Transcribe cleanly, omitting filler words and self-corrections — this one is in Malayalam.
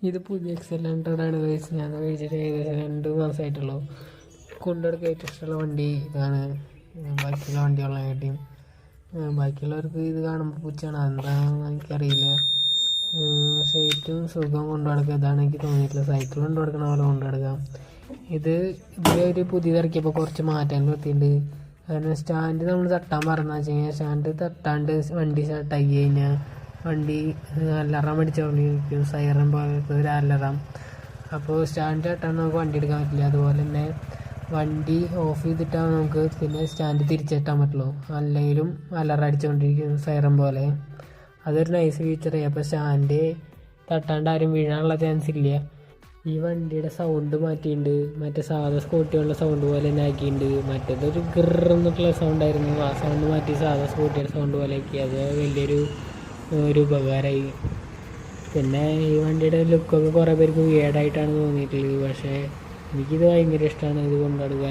ഇത് പുതിയ എക്സലൻ്റഡാണ് കഴിച്ച് ഞാൻ കഴിച്ചിട്ട് ഏകദേശം 2 മാസമായിട്ടുള്ളൂ. കൊണ്ടുനടക്കാൻ ഏറ്റവും ഇഷ്ടമുള്ള വണ്ടി ഇതാണ്. ബാക്കിയുള്ള വണ്ടികളെക്കാട്ടിയും ബാക്കിയുള്ളവർക്ക് ഇത് കാണുമ്പോൾ പുച്ഛമാണ്, എന്താണെന്ന് എനിക്കറിയില്ല. പക്ഷേ ഏറ്റവും സുഖം കൊണ്ടു നടക്കുക ഇതാണ് എനിക്ക് തോന്നിയിട്ടുള്ളത്. സൈക്കിൾ കൊണ്ടു നടക്കണ പോലെ കൊണ്ടു നടക്കാം. ഇതിലൊരു പുതിയതിറക്കിയപ്പോൾ കുറച്ച് മാറ്റങ്ങൾ വരുത്തിയിട്ടുണ്ട്. കാരണം സ്റ്റാൻഡ് നമ്മൾ തട്ടാൻ പറഞ്ഞാൽ വെച്ച് കഴിഞ്ഞാൽ സ്റ്റാൻഡ് തട്ടാണ്ട് വണ്ടി സ്റ്റാർട്ടാക്കി കഴിഞ്ഞാൽ വണ്ടി അലറാൻ പഠിച്ചുകൊണ്ടിരിക്കും, സൈറൻ പോലത്തെ ഒരു അലറാം. അപ്പോൾ സ്റ്റാൻഡ് തട്ടാണ്ട് നമുക്ക് വണ്ടി എടുക്കാൻ പറ്റില്ല. അതുപോലെ തന്നെ വണ്ടി ഓഫ് ചെയ്തിട്ടാണ് നമുക്ക് പിന്നെ സ്റ്റാൻഡ് തിരിച്ചെത്താൻ പറ്റുള്ളൂ, അല്ലെങ്കിലും അലറ അടിച്ചുകൊണ്ടിരിക്കും സൈറൻ പോലെ. അതൊരു നൈസ് ഫീച്ചറായി. അപ്പോൾ സ്റ്റാൻഡ് തട്ടാണ്ട് ആരും വീഴാനുള്ള ചാൻസ് ഇല്ല. ഈ വണ്ടിയുടെ സൗണ്ട് മാറ്റിയിട്ടുണ്ട്, മറ്റേ സാധാ സ്കൂട്ടിയുള്ള സൗണ്ട് പോലെ തന്നെ ആക്കിയിട്ടുണ്ട്. മറ്റേതൊരു ഗിറന്നിട്ടുള്ള സൗണ്ടായിരുന്നു, ആ സൗണ്ട് മാറ്റി സാധാ സ്കൂട്ടിയുടെ സൗണ്ട് പോലെ ആക്കി. അത് വലിയൊരു ഉപകാരമായി. പിന്നെ ഈ വണ്ടിയുടെ ലുക്കൊക്കെ കുറേ പേർക്ക് വിയേഡായിട്ടാണ് തോന്നിയിട്ടുള്ളത്, പക്ഷേ എനിക്കിത് ഭയങ്കര ഇഷ്ടമാണ് ഇത് കൊണ്ടുനടക്കാൻ.